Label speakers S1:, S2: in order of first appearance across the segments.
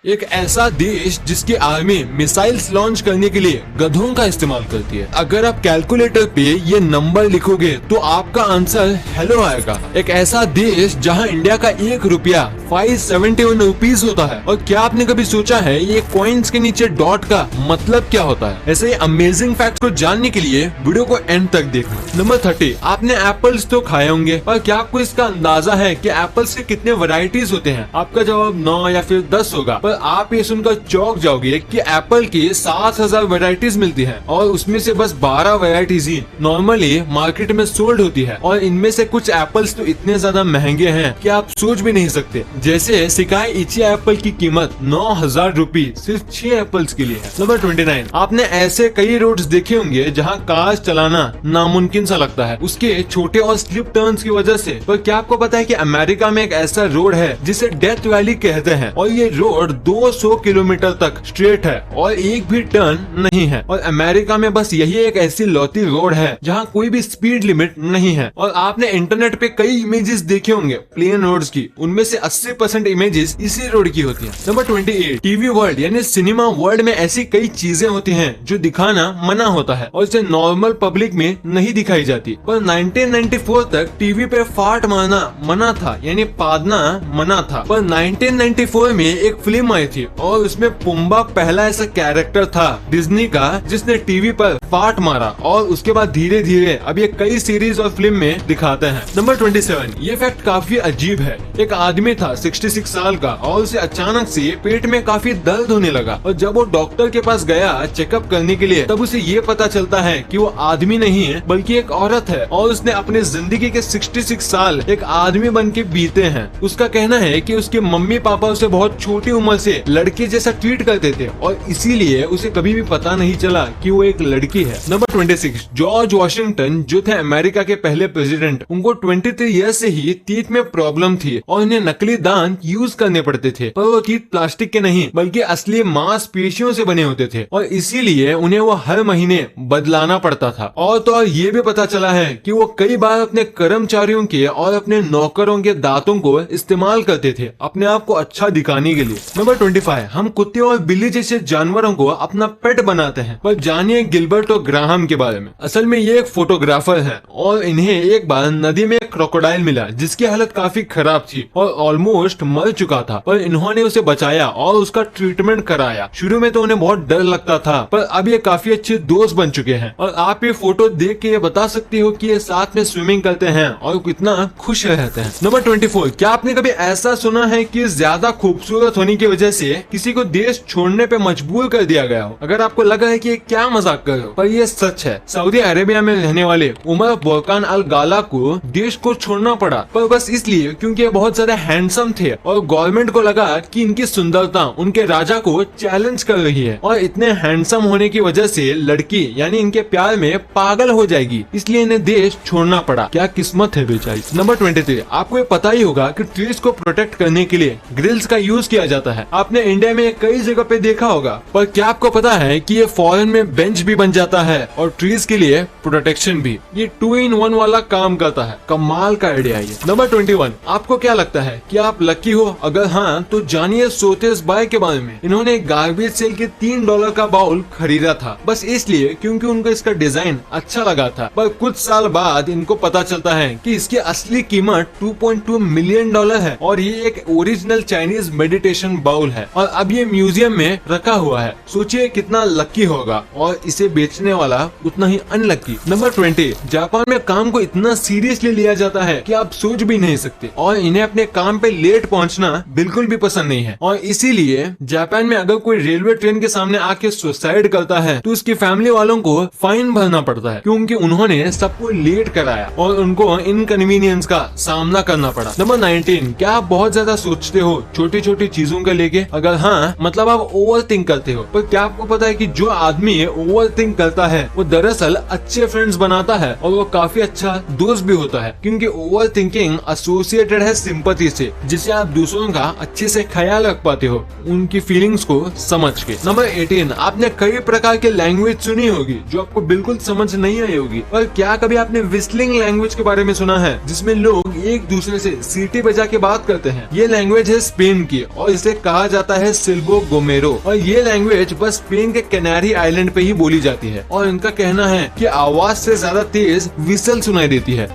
S1: एक ऐसा देश जिसकी आर्मी मिसाइल्स लॉन्च करने के लिए गधों का इस्तेमाल करती है। अगर आप कैलकुलेटर पे ये नंबर लिखोगे तो आपका आंसर हेलो आएगा। एक ऐसा देश जहां इंडिया का 1 रुपया 571 रुपीज होता है। और क्या आपने कभी सोचा है ये कॉइन्स के नीचे डॉट का मतलब क्या होता है? ऐसे अमेजिंग फैक्ट को जानने के लिए वीडियो को एंड तक देखना। नंबर 30, आपने एप्पल्स तो खाए होंगे, पर क्या आपको इसका अंदाजा है कि एप्पल्स के कितने वैरायटीज होते हैं? आपका जवाब 9 या फिर 10 होगा, पर आप ये सुनकर चौंक जाओगे कि एप्पल की 7000 वैरायटीज मिलती हैं और उसमें से बस 12 वैरायटीज ही नॉर्मली मार्केट में सोल्ड होती है। और इनमें से कुछ एप्पल्स तो इतने ज्यादा महंगे हैं कि आप सोच भी नहीं सकते। जैसे सिकाई इची एप्पल की कीमत 9000 रुपए सिर्फ 6 एप्पल्स के लिए है। नंबर 29, आपने ऐसे कई रोड्स देखे होंगे जहाँ कार चलाना नामुमकिन सा लगता है उसके छोटे और स्लिप टर्न्स की वजह से। पर क्या आपको पता है कि अमेरिका में एक ऐसा रोड है जिसे डेथ वैली कहते हैं और ये रोड 200 किलोमीटर तक स्ट्रेट है और एक भी टर्न नहीं है। और अमेरिका में बस यही एक ऐसी लौती रोड है जहाँ कोई भी स्पीड लिमिट नहीं है। और आपने इंटरनेट पे कई इमेजेस देखे होंगे प्लेन रोड्स की, उनमें से 80% इमेजेस इसी रोड की होती है। नंबर 28, टीवी वर्ल्ड यानी सिनेमा वर्ल्ड में ऐसी कई चीजें होती हैं जो दिखाना मना होता है और इसे नॉर्मल पब्लिक में नहीं दिखाई जाती। पर 1994 तक टीवी पे फाट मारना मना था, यानी पादना मना था। पर 1994 में एक फिल्म आई थी और उसमें पुम्बा पहला ऐसा कैरेक्टर था डिज्नी का जिसने टीवी पर फाट मारा और उसके बाद धीरे धीरे अब ये कई सीरीज और फिल्म में दिखाते हैं। नंबर 27, ये फैक्ट काफी अजीब है। एक आदमी था 66 साल का और उसे अचानक से पेट में काफी दर्द होने लगा और जब वो डॉक्टर के पास गया चेकअप करने के लिए तब उसे ये पता चलता है कि वो आदमी नहीं है बल्कि एक औरत है और उसने अपने जिंदगी के 66 साल एक आदमी बन के बीते हैं। उसका कहना है कि उसके मम्मी पापा उसे बहुत छोटी उम्र से लड़के जैसा ट्रीट करते थे और इसीलिए उसे कभी भी पता नहीं चला कि वो एक लड़की है। नंबर 26, जॉर्ज वॉशिंगटन जो थे अमेरिका के पहले प्रेसिडेंट, उनको 23 ईयर्स से ही टीथ में प्रॉब्लम थी और उन्हें नकली दांत यूज करने पड़ते थे। पर वो टीथ प्लास्टिक के नहीं बल्कि असली मांसपेशियों से बने होते थे और इसीलिए उन्हें वो हर महीने बदलाना पड़ता था। और तो और ये भी पता चला है कि वो कई बार अपने कर्मचारियों के और अपने नौकरों के दांतों को इस्तेमाल करते थे अपने आप को अच्छा दिखाने के लिए। नंबर 25, हम कुत्ते और बिल्ली जैसे जानवरों को अपना पेट बनाते हैं। पर जानिए गिलबर्ट और ग्राहम के बारे में। असल में ये एक फोटोग्राफर है और इन्हें एक बार नदी में एक क्रोकोडाइल मिला जिसकी हालत काफी खराब थी और ऑलमोस्ट मर चुका था, पर इन्होंने उसे बचाया और उसका ट्रीटमेंट कराया। शुरू में तो उन्हें बहुत डर लगता था पर अब ये काफी अच्छे दोस्त बन चुके हैं और आप ये फोटो देख के ये बता सकते हो कि ये साथ में स्विमिंग करते हैं और कितना खुश रहते हैं। नंबर 24, क्या आपने कभी ऐसा सुना है कि ज्यादा खूबसूरत होने की वजह से किसी को देश छोड़ने पे मजबूर कर दिया गया हो? अगर आपको लगा है कि ये क्या मजाक कर रहे हो, पर ये सच है। सऊदी अरेबिया में रहने वाले उमर बोरकान अल गाला को देश को छोड़ना पड़ा, पर बस इसलिए क्योंकि ये बहुत ज्यादा हैंडसम थे और गवर्नमेंट को लगा कि इनकी सुंदरता उनके राजा को चैलेंज कर रही है और इतने हैंडसम होने की वजह से लड़की यानी इनके प्यार में पागल हो जाएगी, इसलिए इन्हें देश छोड़ना पड़ा। क्या किस्मत है बेचारी। नंबर 23, आपको ये पता ही होगा कि ट्रीज को प्रोटेक्ट करने के लिए ग्रिल्स का यूज किया जाता है। आपने इंडिया में कई जगह पे देखा होगा, पर क्या आपको पता है कि ये फॉरेन में बेंच भी बन जाता है और ट्रीज के लिए प्रोटेक्शन भी। ये 2 in 1 वाला काम करता है। कमाल का आइडिया ये। नंबर 21, आपको क्या लगता है कि आप लकी हो? अगर हाँ तो जानिए सोतेस बाय के बारे में। इन्होंने गार्बेज सेल के $3 का बाउल खरीदा था बस इसलिए क्योंकि उनको इसका डिजाइन अच्छा लगा था, पर कुछ साल बाद इनको पता चलता है कि इसकी असली कीमत $2.2 मिलियन है और ये एक ओरिजिनल चाइनीज मेडिटेशन बाउल है और अब ये म्यूजियम में रखा हुआ है। सोचिए कितना लकी होगा और इसे बेचने वाला उतना ही अनलकी। नंबर 20, जापान में काम को इतना सीरियसली लिया जाता है कि आप सोच भी नहीं सकते और इन्हें अपने काम पे लेट पहुंचना बिल्कुल भी पसंद नहीं है और इसीलिए जापान में अगर कोई रेलवे ट्रेन के सामने आके सुसाइड करता है तो उसकी फैमिली वालों को फाइन भरना पड़ता है क्योंकि उन्होंने सबको लेट कराया और उनको इनकन्वीनियंस का सामना करना पड़ा। नंबर 19, क्या आप बहुत ज्यादा सोचते हो छोटी छोटी चीजों को लेके? अगर हाँ मतलब आप ओवर थिंक करते हो, पर क्या आपको पता है कि जो आदमी ओवर थिंक करता है वो दरअसल अच्छे फ्रेंड्स बनाता है और वो काफी अच्छा दोस्त भी होता है, क्योंकि ओवर थिंकिंग एसोसिएटेड है सिंपैथी से, जिससे आप दूसरों का अच्छे से ख्याल रख पाते हो उनकी फीलिंग्स को समझ के। नंबर 18, आपने कई प्रकार के लैंग्वेज सुनी होगी जो आपको बिल्कुल समझ नहीं आई होगी, पर क्या कभी आपने विस्लिंग लैंग्वेज के बारे में सुना है, जिसमें लोग एक दूसरे से सीटी बजा के बात करते हैं। ये लैंग्वेज है स्पेन की और इसे कहा जाता है सिल्बो गोमेरो, और ये लैंग्वेज बस स्पेन के कैनारी आइलैंड पे ही बोली जाती है और इनका कहना है कि आवाज से ज्यादा तेज विसल सुनाई देती है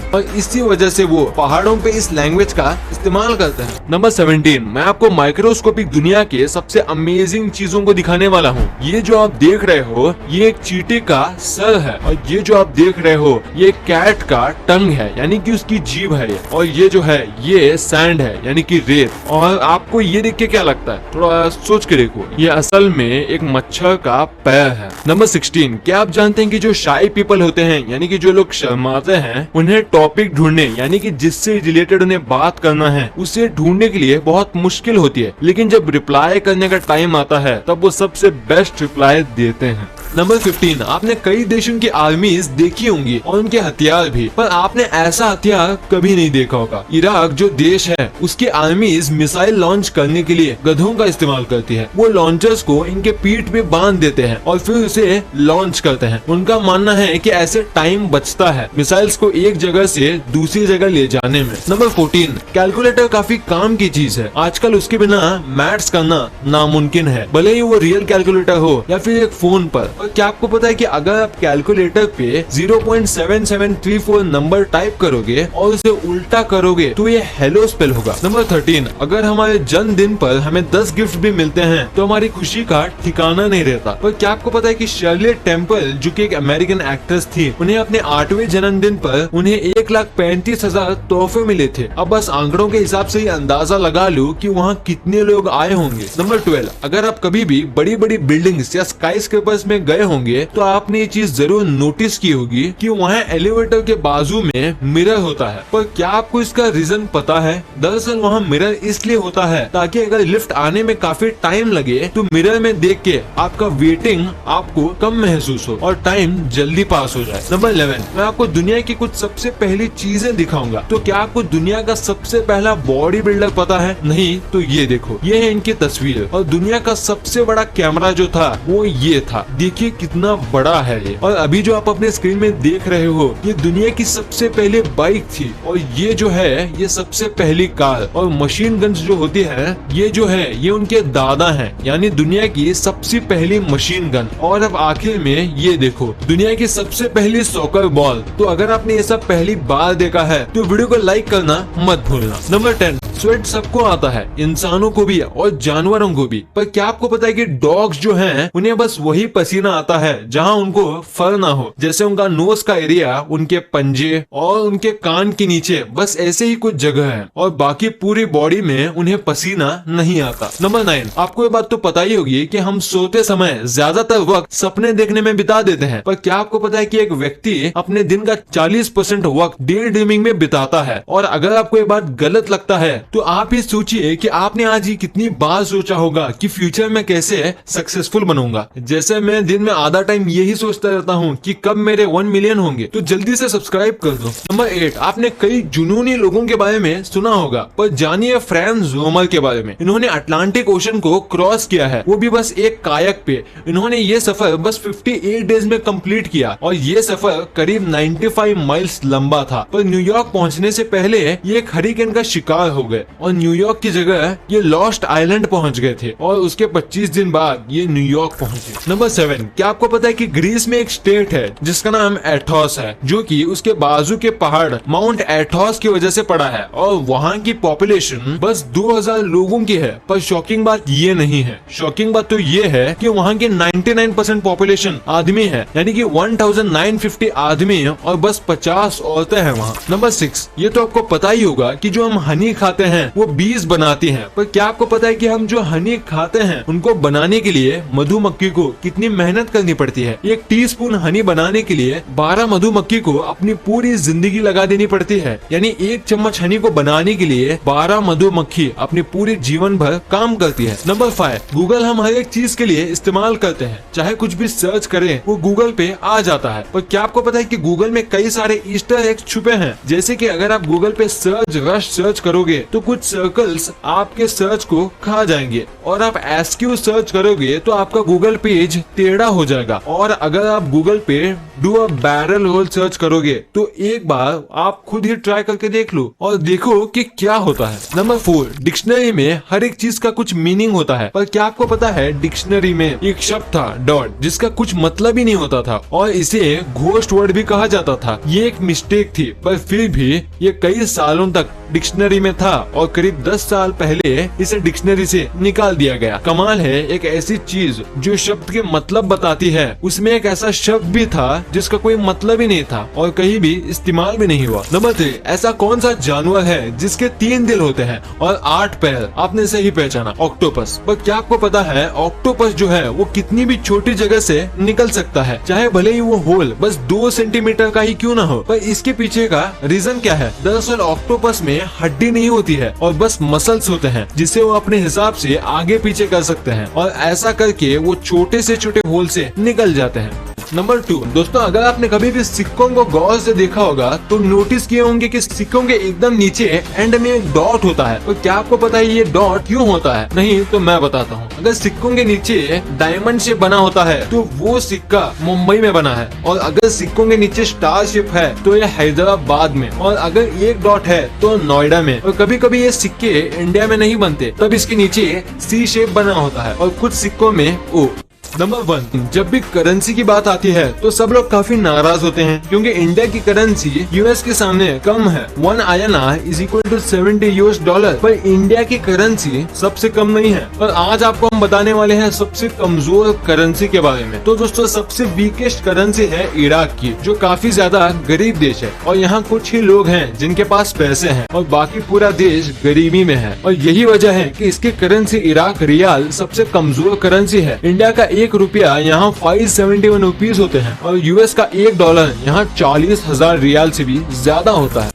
S1: और इसी वजह से वो पहाड़ों पे इस लैंग्वेज का इस्तेमाल करते हैं। नंबर 17, मैं आपको माइक्रोस्कोपिक दुनिया के सबसे अमेजिंग चीजों को दिखाने वाला हूँ। ये जो आप देख रहे हो ये एक चींटी का सर है, और ये जो आप देख रहे हो ये कैट का टंग है, यानी कि उसकी जीभ है ये, और ये जो है ये सैंड है यानी कि रेत। और आपको ये देख के क्या लगता है, थोड़ा सोच के देखो, ये असल में एक मच्छर का पैर है। नंबर 16, क्या आप जानते हैं कि जो शाई पीपल होते हैं यानी कि जो लोग शर्माते हैं, उन्हें टॉपिक ढूंढने यानी कि जिससे रिलेटेड उन्हें बात करना है उसे ढूंढने के लिए बहुत मुश्किल होती है, लेकिन जब रिप्लाई करने का टाइम आता है तब वो सबसे बेस्ट रिप्लाई देते हैं। नंबर 15, आपने कई देशों की आर्मीज देखी होंगी और उनके हथियार भी, पर आपने ऐसा हथियार कभी नहीं देखा होगा। इराक जो देश है उसकी आर्मीज मिसाइल लॉन्च करने के लिए गधों का इस्तेमाल करती है। वो लॉन्चर्स को इनके पीठ पे बांध देते हैं और फिर उसे लॉन्च करते हैं। उनका मानना है कि ऐसे टाइम बचता है मिसाइल्स को एक जगह से दूसरी जगह ले जाने में। नंबर 14, कैलकुलेटर काफी काम की चीज है। आजकल उसके बिना मैथ्स करना नामुमकिन है, भले ही वो रियल कैलकुलेटर हो या फिर एक फोन पर। और क्या आपको पता है कि अगर आप कैलकुलेटर पे 0.7734 नंबर टाइप करोगे और उसे उल्टा करोगे तो ये हेलो स्पेल होगा। नंबर 13, अगर हमारे जन्मदिन पर हमें 10 गिफ्ट भी मिलते हैं तो हमारी खुशी का ठिकाना नहीं रहता। पर क्या आपको पता है कि शर्ली टेम्पल जो कि एक अमेरिकन एक्ट्रेस थी, उन्हें अपने 8वें जन्मदिन पर उन्हें 1,35,000 तोहफे मिले थे। अब बस आंकड़ों के हिसाब से ही अंदाजा लगा लो कि वहाँ कितने लोग आए होंगे। नंबर 12, अगर आप कभी भी बड़ी बड़ी बिल्डिंग्स या स्काईस्क्रेपर्स में गए होंगे तो आपने ये चीज जरूर नोटिस की होगी कि वहाँ एलिवेटर के बाजू में मिरर होता है। पर क्या आपको इसका रीजन पता है? दरअसल वहाँ मिरर इसलिए होता है ताकि अगर लिफ्ट आने में काफी टाइम लगे तो मिरर में देख के आपका वेटिंग आपको कम महसूस हो और टाइम जल्दी पास हो जाए। नंबर 11, मैं आपको दुनिया की कुछ सबसे पहली चीजें दिखाऊंगा। तो क्या आपको दुनिया का सबसे पहला बॉडी बिल्डर पता है? नहीं तो ये देखो, ये है इनकी तस्वीर। और दुनिया का सबसे बड़ा कैमरा जो था वो ये था। देखिए कितना बड़ा है ये। और अभी जो आप अपने स्क्रीन में देख रहे हो ये दुनिया की सबसे पहली बाइक थी, और ये जो है ये सबसे पहली कार। और मशीन गन्स जो होती है ये जो है ये उनके दादा हैं, यानी दुनिया की सबसे पहली मशीन गन। और अब आखिर में ये देखो, दुनिया की सबसे पहली सॉकर बॉल। तो अगर आपने ये सब पहली बार देखा है तो वीडियो को लाइक करना मत भूलना। नंबर 10, स्वेट सबको आता है, इंसानों को भी और जानवरों को भी। पर क्या आपको पता है कि डॉग्स जो हैं उन्हें बस वही पसीना आता है जहां उनको फर ना हो, जैसे उनका नोज का एरिया, उनके पंजे और उनके कान के नीचे, बस ऐसे ही कुछ जगह है, और बाकी पूरी बॉडी में उन्हें पसीना नहीं आता। नंबर 9, आपको ये बात तो पता ही होगी कि हम सोते समय ज्यादातर वक्त सपने देखने में बिता देते हैं। पर क्या आपको पता है कि एक व्यक्ति अपने दिन का 40% वक्त डे ड्रीमिंग में बिताता है? और अगर आपको ये बात गलत लगता है तो आप ही सोचिए कि आपने आज ही कितनी बार सोचा होगा कि फ्यूचर में कैसे सक्सेसफुल बनूंगा। जैसे मैं दिन में आधा टाइम यही सोचता रहता हूँ कि कब मेरे 1 मिलियन होंगे, तो जल्दी से सब्सक्राइब कर दो। नंबर 8, आपने कई जुनूनी लोगों के बारे में सुना होगा, पर जानिए फ्रैंक ज़ोमर के बारे में। इन्होंने अटलांटिक ओशन को क्रॉस किया है, वो भी बस एक कायक पे। इन्होंने ये सफर बस 58 डेज में कंप्लीट किया, और ये सफर करीब 95 माइल्स लंबा था। पर न्यूयॉर्क पहुंचने से पहले ये एक हरिकेन का शिकार हो गए और न्यूयॉर्क की जगह ये लॉस्ट आइलैंड पहुंच गए थे, और उसके 25 दिन बाद ये न्यूयॉर्क पहुंचे। नंबर 7, क्या आपको पता है कि ग्रीस में एक स्टेट है जिसका नाम एथोस है, जो कि उसके बाजू के पहाड़ माउंट एथोस की वजह से पड़ा है, और वहाँ की पॉपुलेशन बस 2000 लोगों की है। पर शॉकिंग बात ये नहीं है, शॉकिंग बात तो ये है कि वहाँ की 99% पॉपुलेशन आदमी है, यानी कि 1950 आदमी और बस 50 औरतें हैं वहाँ। नंबर 6, ये तो आपको पता ही होगा कि जो हम हनी खाते होते हैं वो बीज बनाती हैं। पर क्या आपको पता है कि हम जो हनी खाते हैं उनको बनाने के लिए मधुमक्खी को कितनी मेहनत करनी पड़ती है? एक टीस्पून हनी बनाने के लिए 12 मधुमक्खी को अपनी पूरी जिंदगी लगा देनी पड़ती है। यानी एक चम्मच हनी को बनाने के लिए 12 मधुमक्खी अपनी पूरी जीवन भर काम करती है। नंबर 5, गूगल हम हर एक चीज के लिए इस्तेमाल करते हैं। चाहे कुछ भी सर्च करें वो गूगल पे आ जाता है। पर क्या आपको पता है कि गूगल में कई सारे ईस्टर एग्स छुपे हैं? जैसे कि अगर आप गूगल पे सर्च करोगे तो कुछ सर्कल्स आपके सर्च को खा जाएंगे, और आप एसक्यू सर्च करोगे तो आपका गूगल पेज टेढ़ा हो जाएगा। और अगर आप गूगल पे do a barrel hole search करोगे तो एक बार आप खुद ही ट्राई करके देख लो और देखो कि क्या होता है। नंबर 4, डिक्शनरी में हर एक चीज का कुछ मीनिंग होता है। पर क्या आपको पता है डिक्शनरी में एक शब्द था डॉट, जिसका कुछ मतलब ही नहीं होता था और इसे घोस्ट वर्ड भी कहा जाता था। ये एक मिस्टेक थी, पर फिर भी ये कई सालों तक डिक्शनरी में था और करीब 10 साल पहले इसे डिक्शनरी से निकाल दिया गया। कमाल है, एक ऐसी चीज जो शब्द के मतलब बताती है, उसमें एक ऐसा शब्द भी था जिसका कोई मतलब ही नहीं था और कहीं भी इस्तेमाल भी नहीं हुआ। नंबर 3, ऐसा कौन सा जानवर है जिसके 3 दिल होते हैं और 8 पैर? आपने सही पहचाना, ऑक्टोपस। पर क्या आपको पता है ऑक्टोपस जो है वो कितनी भी छोटी जगह से निकल सकता है, चाहे भले ही वो होल बस 2 सेंटीमीटर का ही क्यों ना हो। पर इसके पीछे का रीजन क्या है? दरअसल ऑक्टोपस में हड्डी नहीं होती है और बस मसल्स होते हैं जिसे वो अपने हिसाब से आगे पीछे कर सकते हैं, और ऐसा करके वो छोटे से छोटे होल से निकल जाते हैं। नंबर 2, दोस्तों अगर आपने कभी भी सिक्कों को गौर से देखा होगा तो नोटिस किए होंगे कि सिक्कों के एकदम नीचे एंड में एक डॉट होता है। तो क्या आपको पता है ये डॉट क्यों होता है? नहीं तो मैं बताता हूँ। अगर सिक्कों के नीचे डायमंड शेप बना होता है तो वो सिक्का मुंबई में बना है, और अगर सिक्कों के नीचे स्टार शेप है तो ये हैदराबाद में, और अगर एक डॉट है तो नोएडा में। और कभी कभी ये सिक्के इंडिया में नहीं बनते, तब इसके नीचे सी शेप बना होता है और कुछ सिक्कों में ओ। नंबर 1, जब भी करेंसी की बात आती है तो सब लोग काफी नाराज होते हैं क्योंकि इंडिया की करेंसी यूएस के सामने कम है। 1 INR इज इक्वल टू $70। पर इंडिया की करेंसी सबसे कम नहीं है। और आज आपको हम बताने वाले हैं सबसे कमजोर करेंसी के बारे में। तो दोस्तों सबसे वीकेस्ट करेंसी है इराक की, जो काफी ज्यादा गरीब देश है, और यहाँ कुछ ही लोग हैं जिनके पास पैसे हैं और बाकी पूरा देश गरीबी में है। और यही वजह है कि इसकी करेंसी इराक रियाल सबसे कमजोर करेंसी है। इंडिया का 1 रुपया यहाँ 571 रुपीज होते हैं और यूएस का $1 यहाँ 40,000 रियाल से भी ज्यादा होता है।